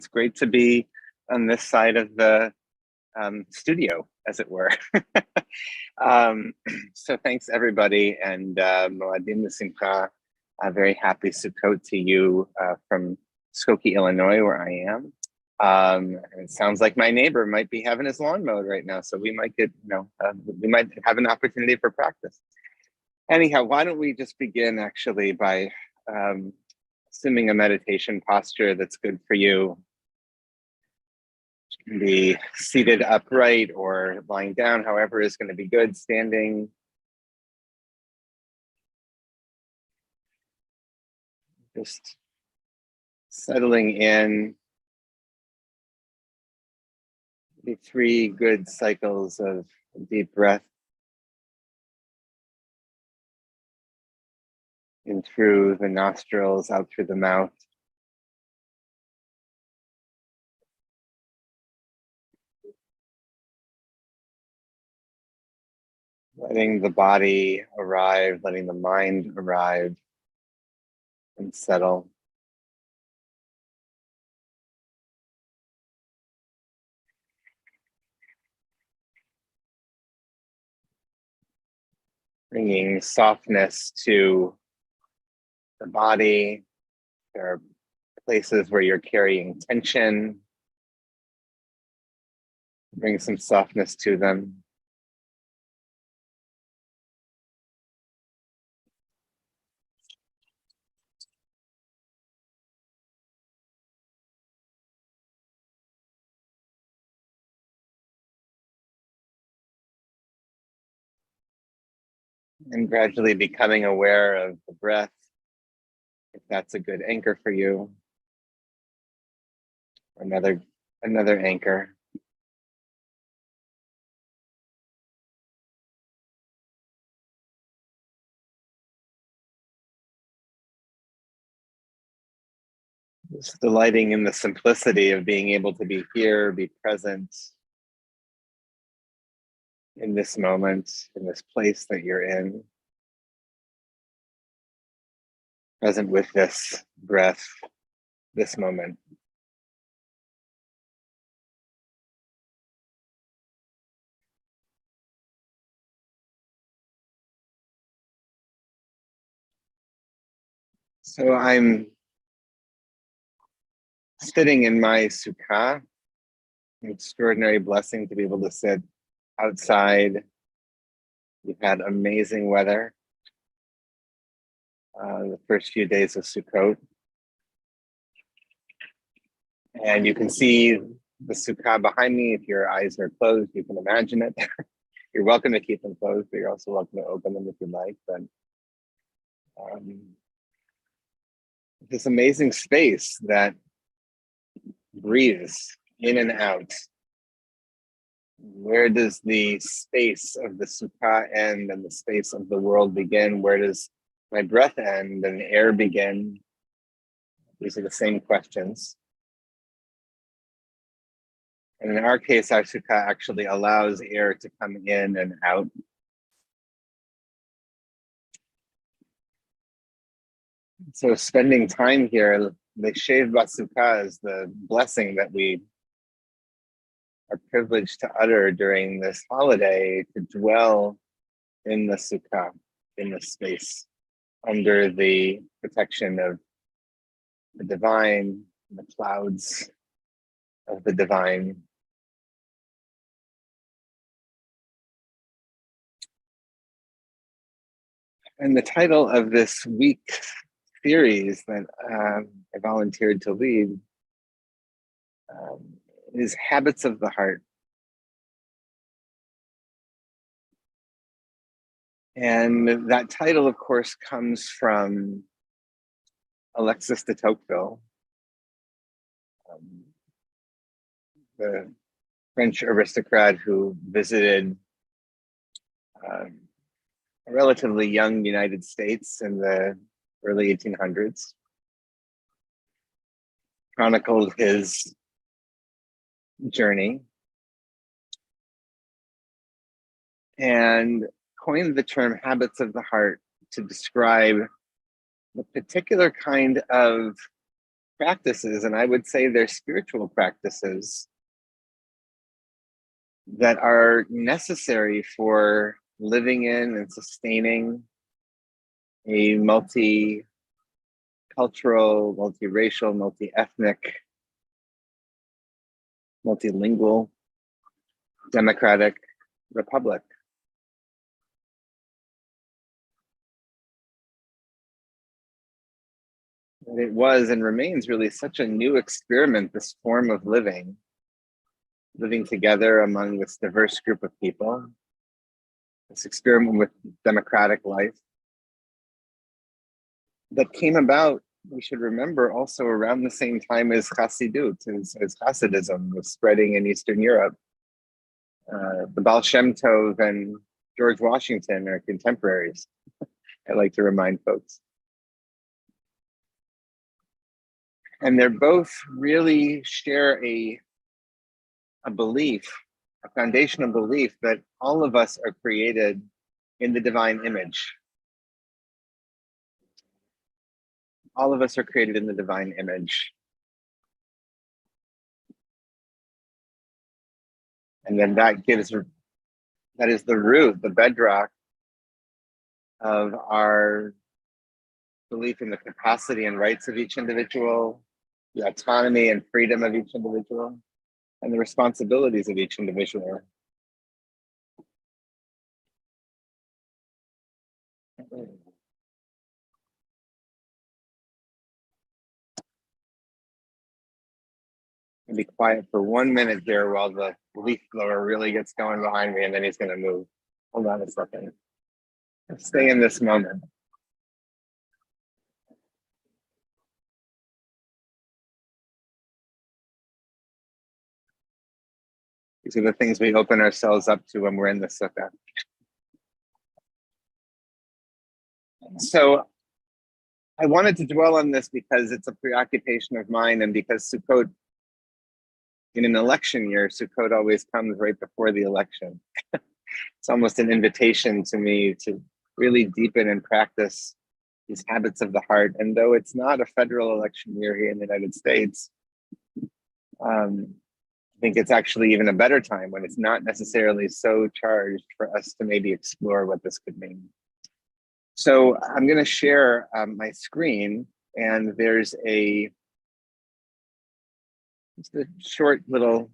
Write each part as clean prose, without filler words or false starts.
It's great to be on this side of the studio, as it were. So thanks everybody, and Moadim L'Simcha, a very happy Sukkot to you from Skokie, Illinois, where I am. It sounds like my neighbor might be having his lawn mowed right now, so we might get, we might have an opportunity for practice. Anyhow, why don't we just begin actually by assuming a meditation posture that's good for you. You can be seated upright or lying down, however is going to be good, standing. Just settling in. Maybe 3 good cycles of deep breath in through the nostrils, out through the mouth. Letting the body arrive, letting the mind arrive and settle. Bringing softness to the body. There are places where you're carrying tension. Bring some softness to them. And gradually becoming aware of the breath, if that's a good anchor for you. Another anchor. Just delighting in the simplicity of being able to be here, be present in this moment, in this place that you're in. Present with this breath, this moment. So I'm sitting in my sukkah. An extraordinary blessing to be able to sit outside. We've had amazing weather the first few days of Sukkot. And you can see the sukkah behind me. If your eyes are closed, you can imagine it. You're welcome to keep them closed, but you're also welcome to open them if you like. But this amazing space that breathes in and out. Where does the space of the sukkah end and the space of the world begin? Where does my breath end and air begin? These are the same questions. And in our case, our sukkah actually allows air to come in and out. So spending time here, the Shev Sukkah is the blessing that we are privileged to utter during this holiday, to dwell in the sukkah, in the space, under the protection of the divine, the clouds of the divine. And the title of this week's series that I volunteered to lead is Habits of the Heart. And that title, of course, comes from Alexis de Tocqueville, the French aristocrat who visited a relatively young United States in the early 1800s, chronicled his journey, and coined the term habits of the heart to describe the particular kind of practices, and I would say they're spiritual practices that are necessary for living in and sustaining a multicultural, multiracial, multi-ethnic, multilingual, democratic republic. And it was and remains really such a new experiment, this form of living together among this diverse group of people, this experiment with democratic life that came about, we should remember, also around the same time as Chassidut, as Hasidism was spreading in Eastern Europe. The Baal Shem Tov and George Washington are contemporaries, I like to remind folks. And they're both really share a belief, a foundational belief that all of us are created in the divine image. All of us are created in the divine image. And then that is the root, the bedrock of our belief in the capacity and rights of each individual, the autonomy and freedom of each individual, and the responsibilities of each individual. Be quiet for 1 minute here while the leaf blower really gets going behind me, and then he's going to move. Hold on a second. Stay in this moment. These are the things we open ourselves up to when we're in the sukkah. So I wanted to dwell on this because it's a preoccupation of mine, and because Sukkot, in an election year, Sukkot always comes right before the election. It's almost an invitation to me to really deepen and practice these habits of the heart. And though it's not a federal election year here in the United States, I think it's actually even a better time when it's not necessarily so charged for us to maybe explore what this could mean. So I'm going to share my screen, and there's just a short little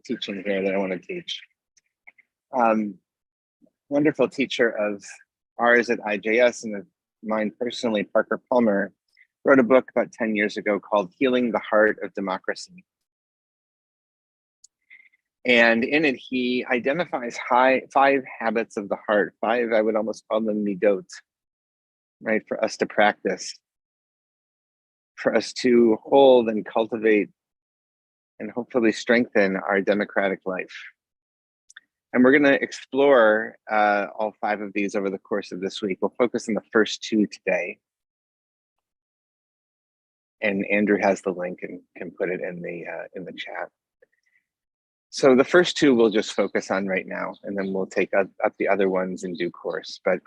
teaching here that I want to teach. Wonderful teacher of ours at IJS and of mine personally, Parker Palmer, wrote a book about 10 years ago called Healing the Heart of Democracy. And in it, he identifies 5 habits of the heart, 5, I would almost call them midot, right, for us to practice, for us to hold and cultivate and hopefully strengthen our democratic life. And we're going to explore all 5 of these over the course of this week. We'll focus on the first 2 today. And Andrew has the link and can put it in the chat. So the first 2 we'll just focus on right now, and then we'll take up the other ones in due course. But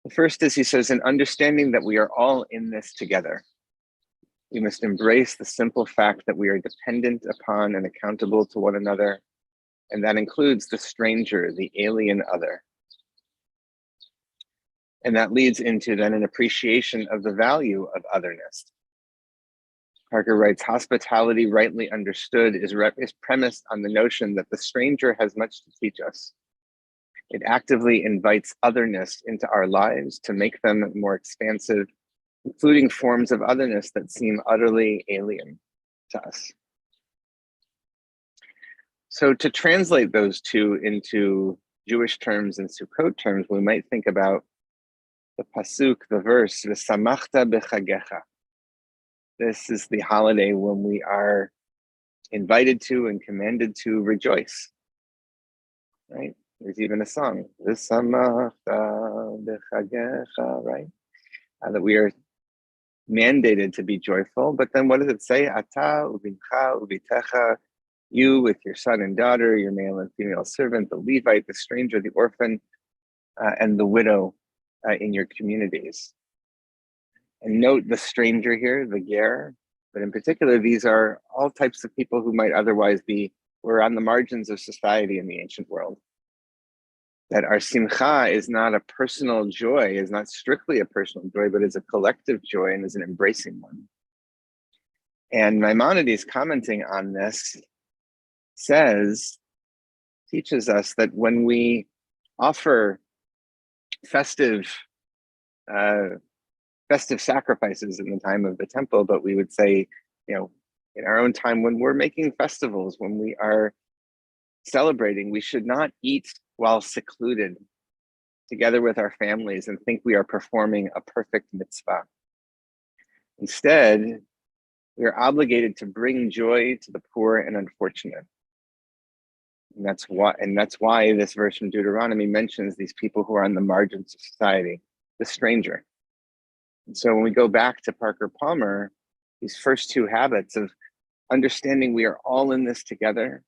the first is, he says, in understanding that we are all in this together, we must embrace the simple fact that we are dependent upon and accountable to one another, and that includes the stranger, the alien other. And that leads into then an appreciation of the value of otherness. Parker writes, hospitality rightly understood is premised on the notion that the stranger has much to teach us. It actively invites otherness into our lives to make them more expansive, including forms of otherness that seem utterly alien to us. So to translate those 2 into Jewish terms and Sukkot terms, we might think about the pasuk, the verse, v'samachta b'chagecha. This is the holiday when we are invited to and commanded to rejoice, right? There's even a song, v'samachta b'chagecha, right? That we are mandated to be joyful. But then what does it say? Ata uvincha uvitecha, you with your son and daughter, your male and female servant, the Levite, the stranger, the orphan, and the widow in your communities. And note the stranger here, the ger, but in particular, these are all types of people who might otherwise were on the margins of society in the ancient world. That our simcha is not a personal joy, is not strictly a personal joy, but is a collective joy and is an embracing one. And Maimonides, commenting on this, teaches us that when we offer festive sacrifices in the time of the temple, but we would say, in our own time, when we're making festivals, when we are celebrating, we should not eat while secluded together with our families and think we are performing a perfect mitzvah. Instead, we are obligated to bring joy to the poor and unfortunate. And that's why this verse from Deuteronomy mentions these people who are on the margins of society, the stranger. And so when we go back to Parker Palmer, these first two habits of understanding we are all in this together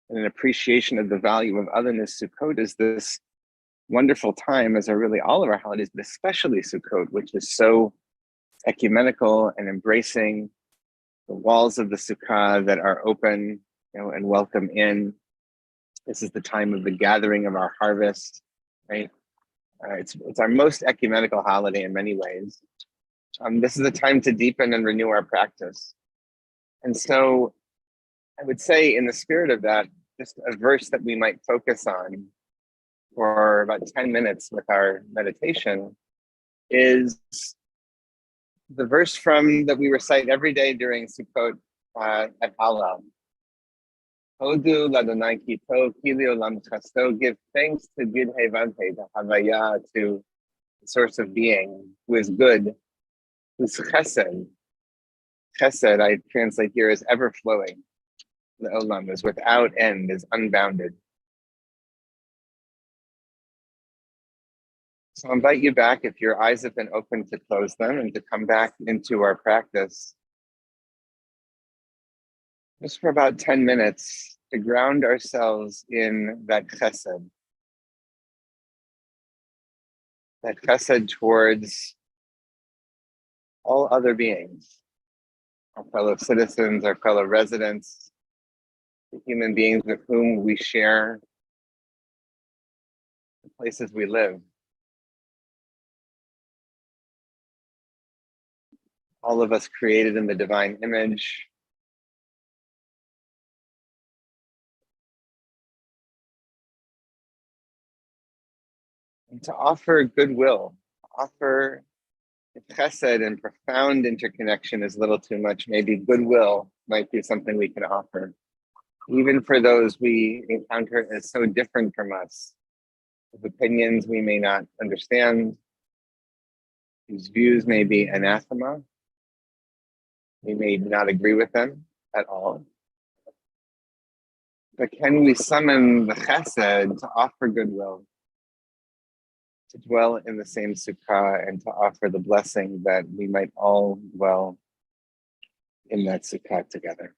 and an appreciation of the value of otherness, Sukkot is this wonderful time, as are really all of our holidays, but especially Sukkot, which is so ecumenical and embracing, the walls of the Sukkah that are open, and welcome in. This is the time of the gathering of our harvest, right? It's our most ecumenical holiday in many ways. This is a time to deepen and renew our practice. And so I would say, in the spirit of that, just a verse that we might focus on for about 10 minutes with our meditation is the verse that we recite every day during Sukkot at Halal. Hodu ladonai kito kili olam chasto. Give thanks to Gid Hevante, the Havaya, to the source of being, who is good, who's chesed. Chesed, I translate here as ever flowing. The olam is without end, is unbounded. So I invite you back, if your eyes have been open, to close them and to come back into our practice just for about 10 minutes to ground ourselves in that chesed towards all other beings, our fellow citizens, our fellow residents, the human beings with whom we share the places we live. All of us created in the divine image. And to offer goodwill, offer chesed and profound interconnection is a little too much. Maybe goodwill might be something we can offer, even for those we encounter as so different from us, with opinions we may not understand, whose views may be anathema. We may not agree with them at all. But can we summon the chesed to offer goodwill, to dwell in the same sukkah, and to offer the blessing that we might all dwell in that sukkah together?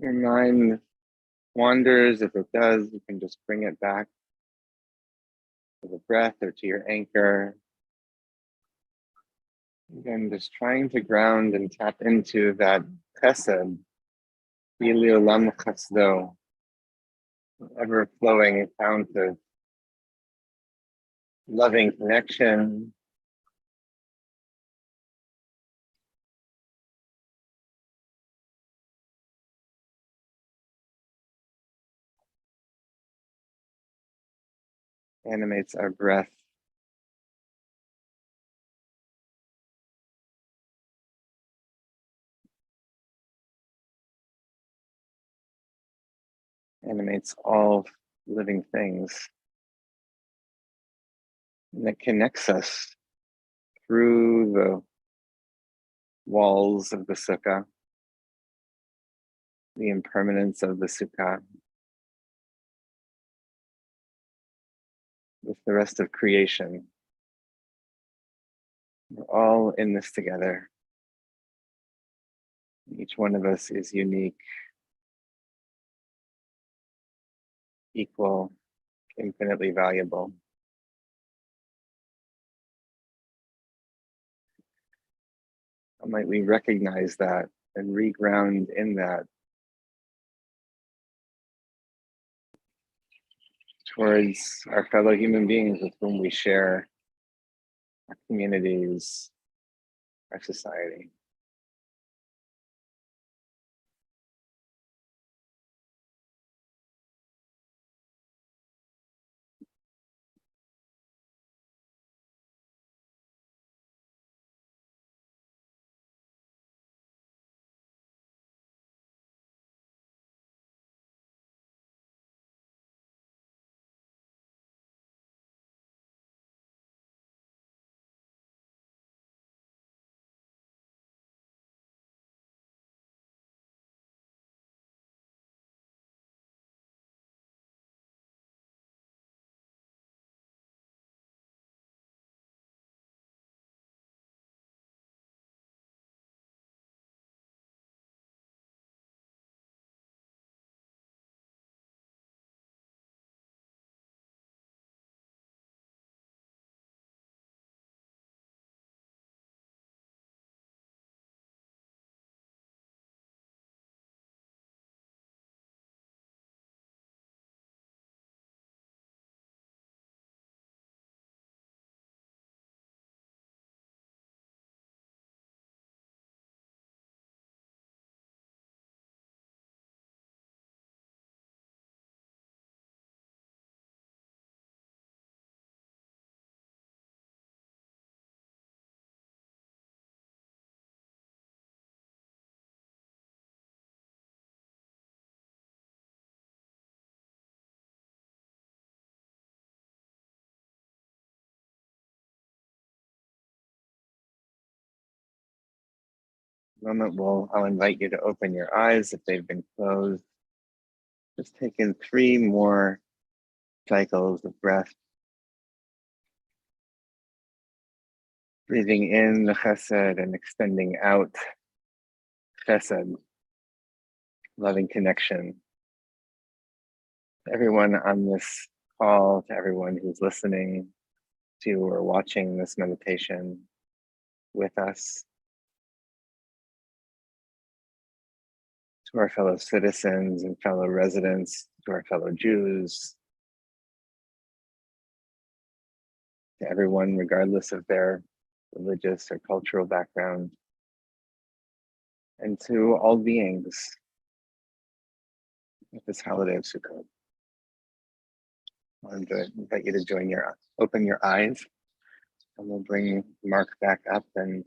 Your mind wanders, if it does, you can just bring it back to the breath or to your anchor. Again, just trying to ground and tap into that chesed, olam chesdo, ever-flowing fount of loving connection. Animates our breath. Animates all living things. And it connects us through the walls of the sukkah, the impermanence of the sukkah, with the rest of creation. We're all in this together. Each one of us is unique, equal, infinitely valuable. How might we recognize that and reground in that towards our fellow human beings with whom we share our communities, our society. I'll invite you to open your eyes if they've been closed. Just take in 3 more cycles of breath. Breathing in the chesed and extending out chesed, loving connection. Everyone on this call, to everyone who's listening to or watching this meditation with us, to our fellow citizens and fellow residents, to our fellow Jews, to everyone regardless of their religious or cultural background, and to all beings at this holiday of Sukkot. I invite you to open your eyes, and we'll bring Mark back up and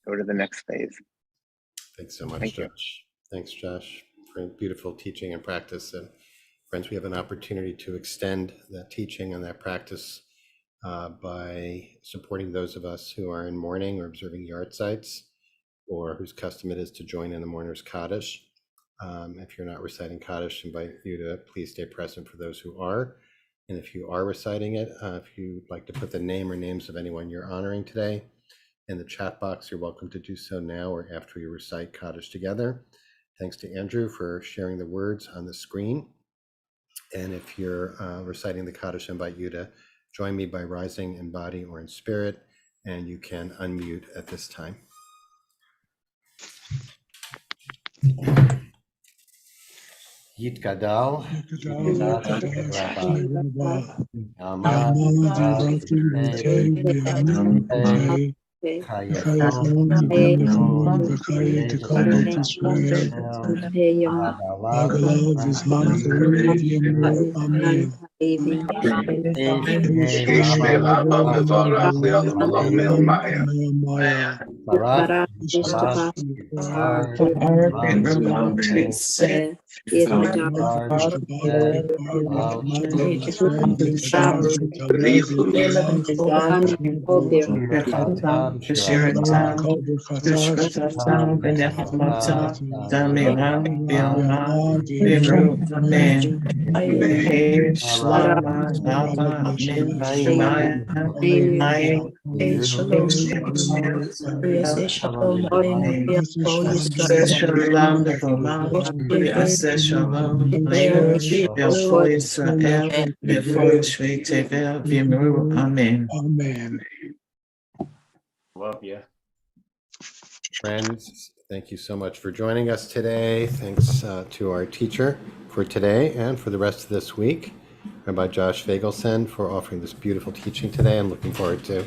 go to the next phase. Thanks so much, Thank you. Josh. Thanks, Josh, for beautiful teaching and practice. And friends, we have an opportunity to extend that teaching and that practice by supporting those of us who are in mourning or observing yard sites, or whose custom it is to join in the mourner's Kaddish. If you're not reciting Kaddish, I invite you to please stay present for those who are. And if you are reciting it, if you'd like to put the name or names of anyone you're honoring today, in the chat box. You're welcome to do so now or after we recite Kaddish together. Thanks to Andrew for sharing the words on the screen. And if you're reciting the Kaddish, I invite you to join me by rising in body or in spirit, and you can unmute at this time. Yitgadal, Rabbi, Kayachon, Kayet Kabot Israel, Agalav is Mankarev Yemru, Amen. Barak, Amen. Love you. Friends, thank you so much for joining us today. Thanks to our teacher for today and for the rest of this week, Rabbi Josh Feigelson, for offering this beautiful teaching today. I'm looking forward to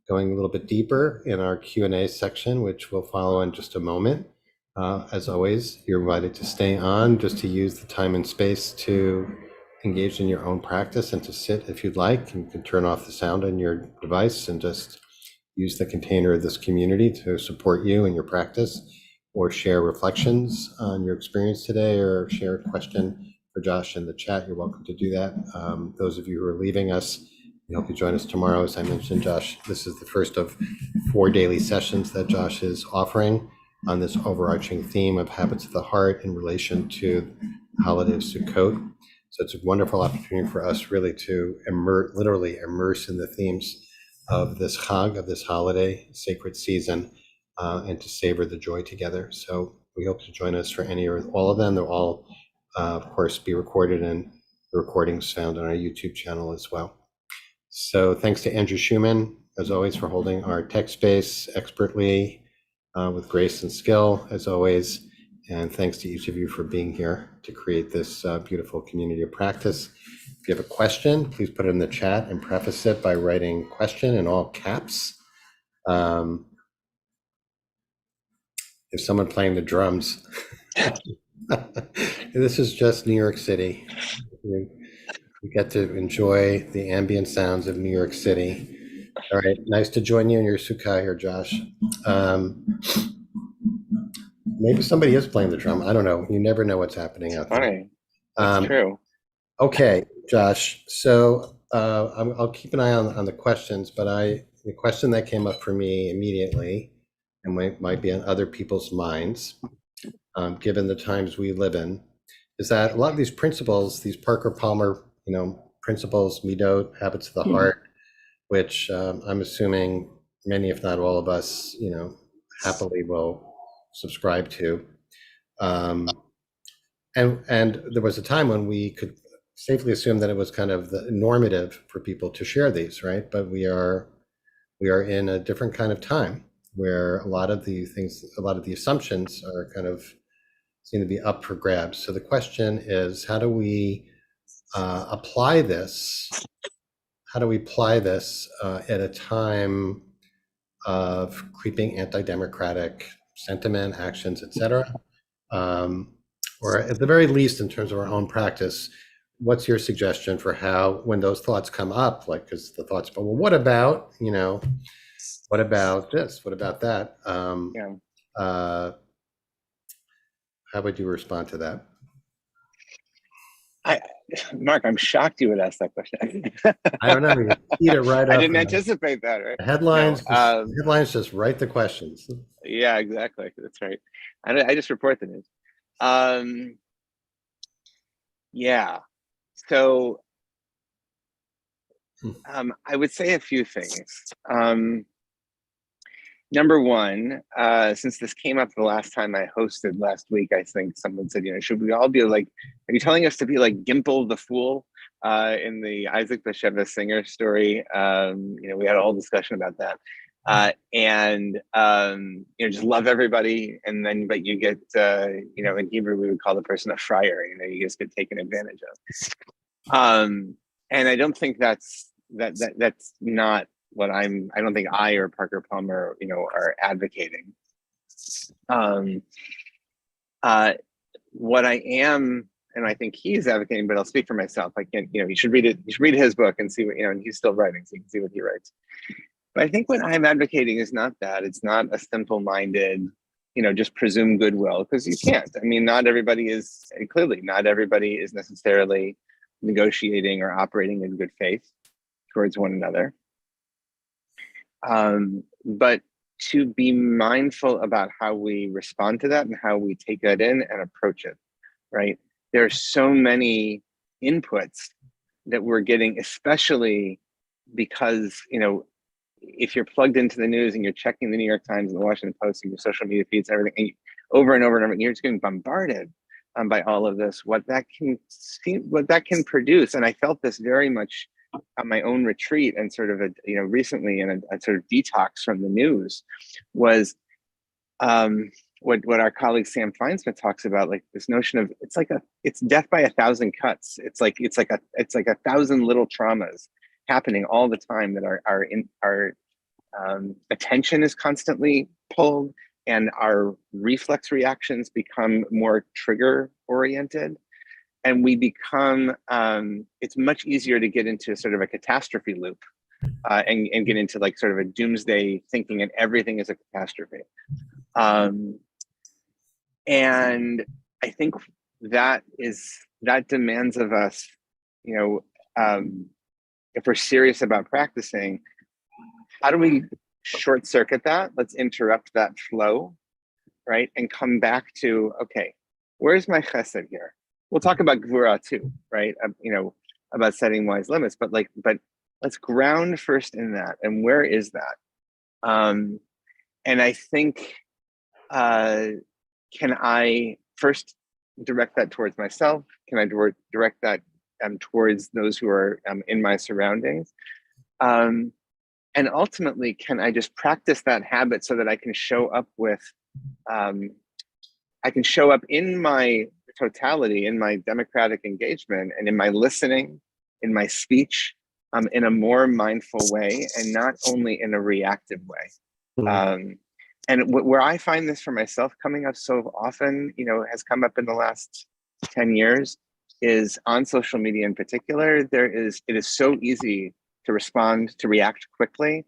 going a little bit deeper in our Q&A section, which will follow in just a moment. As always, you're invited to stay on, just to use the time and space to engage in your own practice and to sit if you'd like. You can turn off the sound on your device and just use the container of this community to support you in your practice, or share reflections on your experience today, or share a question for Josh in the chat. You're welcome to do that. Those of you who are leaving us, we hope you join us tomorrow. As I mentioned, Josh, this is the first of 4 daily sessions that Josh is offering on this overarching theme of habits of the heart in relation to the holiday of Sukkot. So it's a wonderful opportunity for us really to literally immerse in the themes of this Chag, of this holiday, sacred season, and to savor the joy together. So we hope to join us for any or all of them. They'll all, of course, be recorded, and the recordings found on our YouTube channel as well. So thanks to Andrew Schumann, as always, for holding our text space expertly with grace and skill, as always. And thanks to each of you for being here to create this beautiful community of practice. If you have a question, please put it in the chat and preface it by writing question in all caps. If someone playing the drums, this is just New York City. We get to enjoy the ambient sounds of New York City. All right, nice to join you in your sukkah here, Josh. Maybe somebody is playing the drum. I don't know. You never know what's happening out there. Funny. That's true. Okay, Josh. So I'll keep an eye on the questions, but the question that came up for me immediately, and might be on other people's minds, given the times we live in, is that a lot of these principles, these Parker Palmer, principles, midot, habits of the heart, which I'm assuming many, if not all of us, happily will subscribe to. And there was a time when we could safely assume that it was kind of the normative for people to share these, right? But we are in a different kind of time where a lot of the assumptions are kind of seem to be up for grabs. So the question is, how do we apply this? How do we apply this at a time of creeping anti-democratic sentiment, actions, etc.? Or at the very least, in terms of our own practice, what's your suggestion for how, when those thoughts come up, like, because the thoughts, but well, what about this? What about that? How would you respond to that? Mark, I'm shocked you would ask that question. I don't know. You eat it right up. I didn't anticipate that, right? The headlines, headlines just write the questions. Yeah, exactly. That's right. I just report the news. Yeah. So I would say a few things. Number one, since this came up the last time I hosted last week, I think someone said, should we all be like, are you telling us to be like Gimple the Fool in the Isaac Bashevis Singer story? We had a whole discussion about that. Just love everybody. And then, but you get, in Hebrew, we would call the person a friar, you just get taken advantage of. And I don't think that's not what I don't think I or Parker Palmer, are advocating. What I am, and I think he's advocating, but I'll speak for myself. I can't, you should read it. You should read his book and see what, and he's still writing, so you can see what he writes. But I think what I'm advocating is not that. It's not a simple-minded, just presume goodwill, because you can't. I mean, not everybody is necessarily negotiating or operating in good faith towards one another. But to be mindful about how we respond to that and how we take that in and approach it, right? There are so many inputs that we're getting, especially because, if you're plugged into the news and you're checking the New York Times and the Washington Post and your social media feeds and everything, and over and over and over, and you're just getting bombarded by all of this, what that can produce. And I felt this very much on my own retreat and sort of recently in a sort of detox from the news was what our colleague Sam Feinsmith talks about, like this notion of it's death by 1,000 cuts. It's like 1,000 little traumas happening all the time that our attention is constantly pulled, and our reflex reactions become more trigger oriented. And we become, it's much easier to get into sort of a catastrophe loop and get into like sort of a doomsday thinking, and everything is a catastrophe. And I think that demands of us, if we're serious about practicing, how do we short circuit that? Let's interrupt that flow, right? And come back to, okay, where's my chesed here? We'll talk about gvura too, right? About setting wise limits, but let's ground first in that. And where is that? And I think, can I first direct that towards myself? Can I direct that towards those who are in my surroundings? And ultimately, can I just practice that habit so that I can show up with, I can show up in my totality, in my democratic engagement, and in my listening, in my speech, in a more mindful way, and not only in a reactive way. Mm-hmm. And where I find this for myself coming up so often, has come up in the last 10 years, is on social media in particular. It is so easy to respond, to react quickly,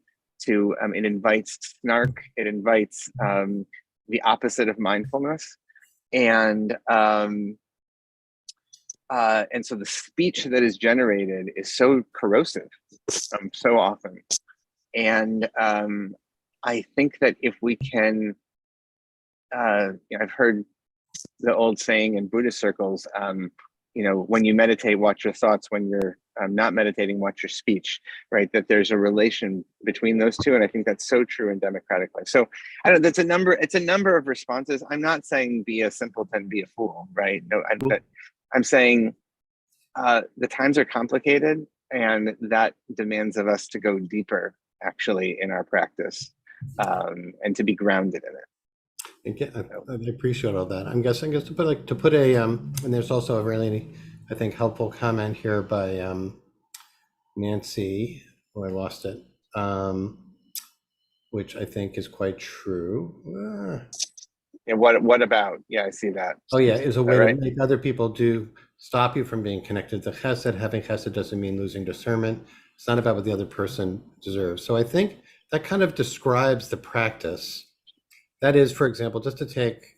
it invites snark, it invites the opposite of mindfulness. And so the speech that is generated is so corrosive, so often. And I think that if we can, I've heard the old saying in Buddhist circles, when you meditate, watch your thoughts. When you're not meditating, watch your speech, right? That there's a relation between those two. And I think that's so true in democratic life. So it's a number of responses. I'm not saying be a simpleton, be a fool, right? No, I'm saying the times are complicated, and that demands of us to go deeper actually in our practice, and to be grounded in it. I appreciate all that. I'm guessing just to put a and there's also a really, I think, helpful comment here by Nancy. Oh, I lost it. Which I think is quite true. Yeah. What about? Yeah, I see that. Oh yeah, is a way to make other people do stop you from being connected to chesed. Having chesed doesn't mean losing discernment. It's not about what the other person deserves. So I think that kind of describes the practice. That is, for example, just to take,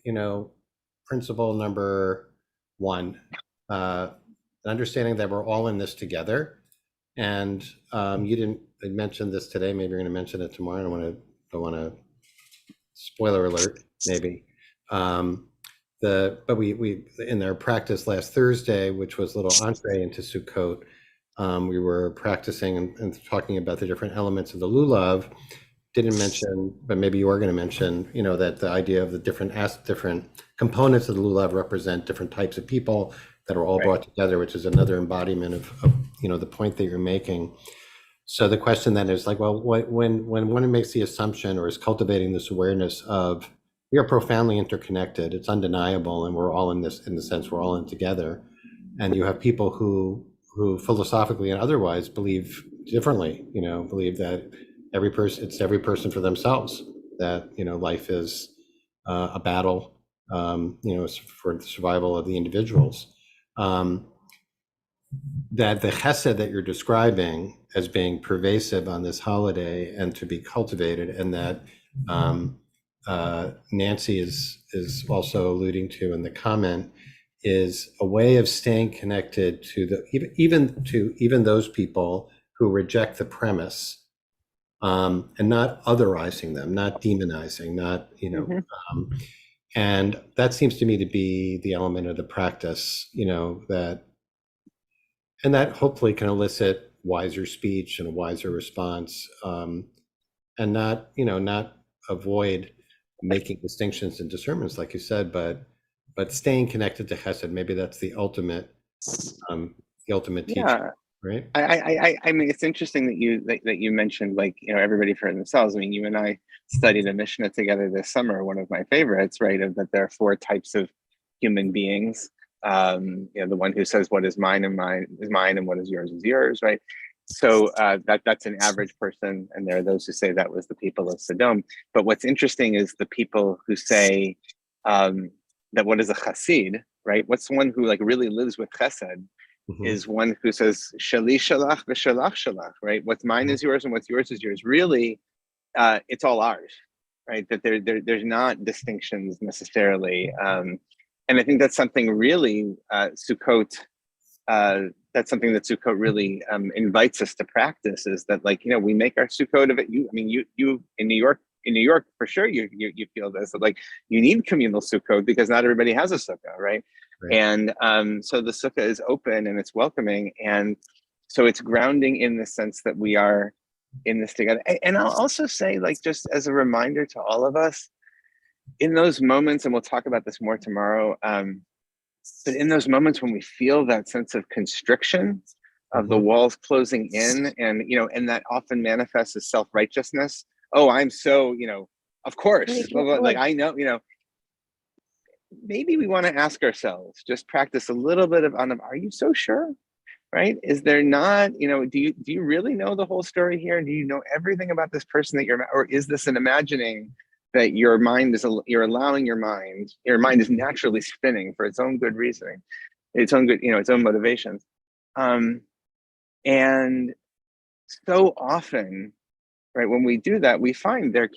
principle number 1, understanding that we're all in this together. And you didn't mention this today. Maybe you're going to mention it tomorrow. I don't want to spoiler alert, maybe. But we in our practice last Thursday, which was a little entree into Sukkot, we were practicing and talking about the different elements of the lulav. Didn't mention, but maybe you are going to mention, that the idea of the different components of the lulav represent different types of people that are all brought together, which is another embodiment of the point that you're making. So the question then is like, well, when one makes the assumption or is cultivating this awareness of we are profoundly interconnected, it's undeniable, and we're all in this, in the sense we're all in together, and you have people who philosophically and otherwise believe differently, believe that every person for themselves, that life is a battle, for the survival of the individuals. That the chesed that you're describing as being pervasive on this holiday and to be cultivated, and that Nancy is also alluding to in the comment, is a way of staying connected to even those people who reject the premise, and not otherizing them, not demonizing, not and that seems to me to be the element of the practice, that hopefully can elicit wiser speech and a wiser response, and not avoid making distinctions and discernments, like you said, but staying connected to Chesed. Maybe that's the ultimate teaching, right? I mean, it's interesting that you mentioned, like, everybody for themselves. I mean, you and I studied a Mishnah together this summer, one of my favorites, right? Of that there are 4 types of human beings. The one who says what is mine is mine, and what is yours, right? So that's an average person, and there are those who say that was the people of Sodom. But what's interesting is the people who say that what is a chassid, right? What's one who like really lives with chesed, is one who says shali shalach v'shalach shalach, right? What's mine is yours, and what's yours is yours. Really, it's all ours, right? That there's not distinctions necessarily. And I think that's something really Sukkot. That's something that Sukkot really invites us to practice. Is that, like, we make our Sukkot of it. You in New York for sure. You feel this, like, you need communal Sukkot because not everybody has a sukkah, right? And so the sukkah is open and it's welcoming, and so it's grounding in the sense that we are in this together. And I'll also say, like, just as a reminder to all of us, in those moments, and we'll talk about this more tomorrow, but in those moments when we feel that sense of constriction, of the walls closing in, and that often manifests as self-righteousness. Oh, I'm so, of course, like, I know, maybe we want to ask ourselves, just practice a little bit of, are you so sure? Right? Is there not, do you really know the whole story here? Do you know everything about this person that or is this an imagining that you're allowing your mind is naturally spinning for its own good reasoning, its own good, its own motivations. And so often, right, when we do that, we find there are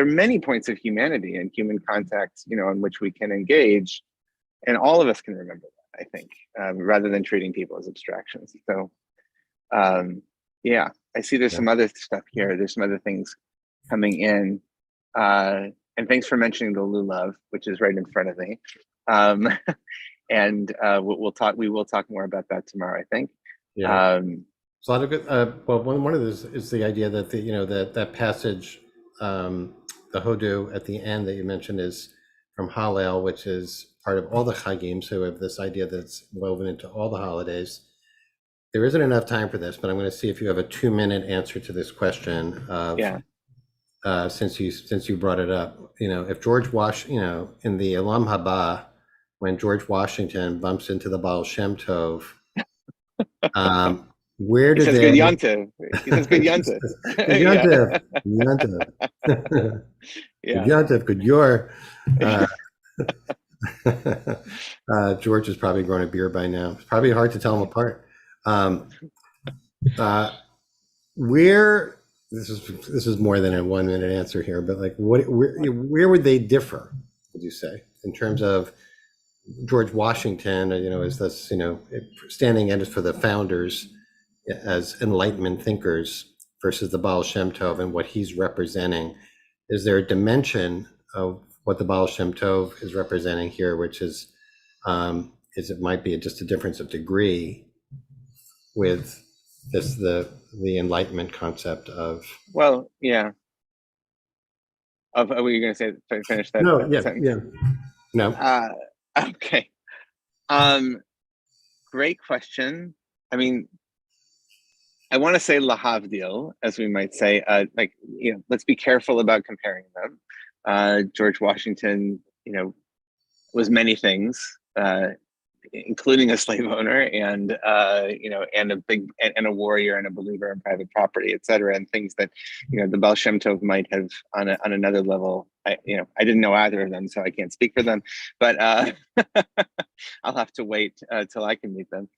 many points of humanity and human contact, in which we can engage, and all of us can remember that, I think, rather than treating people as abstractions. So, I see there's some other stuff here. There's some other things coming in. And thanks for mentioning the lulav, which is right in front of me. And we will talk more about that tomorrow, I think. It's a lot of good. Well, one of this is the idea that that passage, the Hodu at the end that you mentioned, is from Hallel, which is part of all the Chagim. So we have this idea that's woven into all the holidays. There isn't enough time for this, but I'm going to see if you have a 2-minute answer to this question. Since you brought it up, if George Washington, in the Olam Haba, when George Washington bumps into the Baal Shem Tov, where did Good Yontiv? He says good Yontiv. Good Yontiv, good your. George has probably grown a beard by now. It's probably hard to tell them apart. Where this is more than a 1-minute answer here, but like, where would they differ, would you say, in terms of George Washington, is this, standing in for the founders as Enlightenment thinkers versus the Baal Shem Tov and what he's representing? Is there a dimension of what the Baal Shem Tov is representing here, which is it might be just a difference of degree with this the enlightenment concept of. Well, yeah. Were you going to say finish that No, yeah, sentence? yeah, no. Okay. Great question. I mean, I want to say lahavdil, as we might say, let's be careful about comparing them. George Washington, was many things, including a slave owner, and and a warrior and a believer in private property, et cetera, and things that the Baal Shem Tov might have on another level. I didn't know either of them, so I can't speak for them, but I'll have to wait till I can meet them.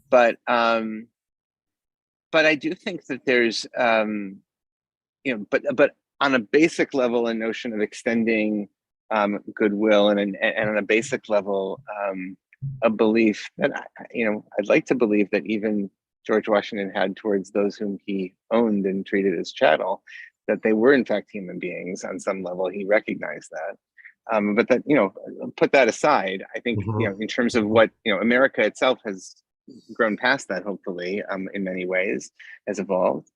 But I do think that there's but on a basic level, a notion of extending goodwill, and on a basic level, a belief that I'd like to believe that even George Washington had towards those whom he owned and treated as chattel, that they were in fact human beings on some level. He recognized that, but that put that aside, I think in terms of what America itself has grown past that, hopefully, in many ways, has evolved,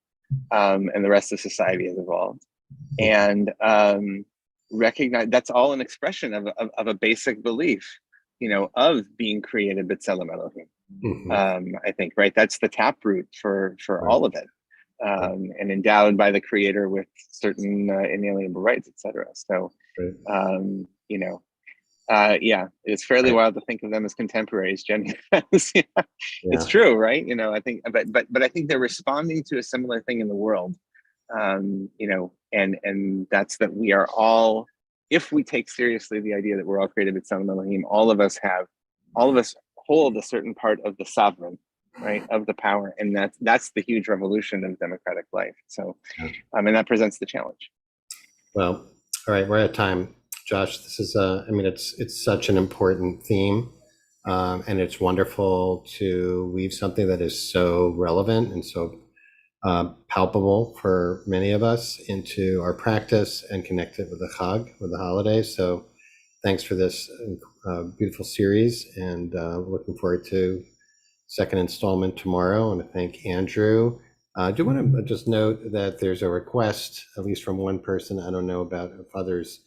and the rest of society has evolved, and recognize that's all an expression of a basic belief, of being created b'tselem Elohim. I think, right, that's the taproot for all of it, and endowed by the Creator with certain inalienable rights, etc. So, it's fairly wild to think of them as contemporaries, Jenny. It's true, right? I think, but I think they're responding to a similar thing in the world, and that's that we are all, if we take seriously the idea that we're all created b'tselem Elohim, all of us hold a certain part of the sovereign, right, of the power, and that's the huge revolution of democratic life. So, and that presents the challenge. Well, all right, we're out of time. Josh, this is it's such an important theme, and it's wonderful to weave something that is so relevant and so palpable for many of us into our practice and connect it with the Chag, with the holidays. So thanks for this beautiful series, and looking forward to second installment tomorrow. I want to thank Andrew. I do want to just note that there's a request, at least from one person, I don't know about others,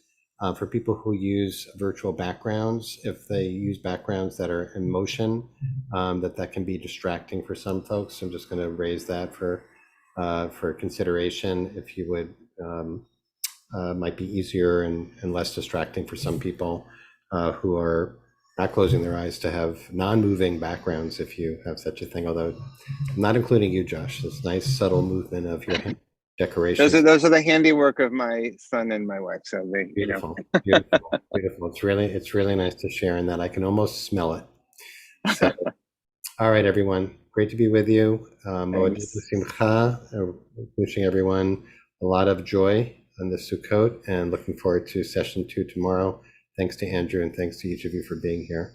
for people who use virtual backgrounds, if they use backgrounds that are in motion, that can be distracting for some folks. I'm just going to raise that for consideration. If you would, might be easier and less distracting for some people who are not closing their eyes, to have non-moving backgrounds, if you have such a thing. Although I'm not including you, Josh. This nice subtle movement of your decorations. Those are the handiwork of my son and my wife. So they, beautiful. It's really nice to share in that. I can almost smell it. So, all right, everyone. Great to be with you. Wishing everyone a lot of joy on the Sukkot, and looking forward to session 2 tomorrow. Thanks to Andrew, and thanks to each of you for being here.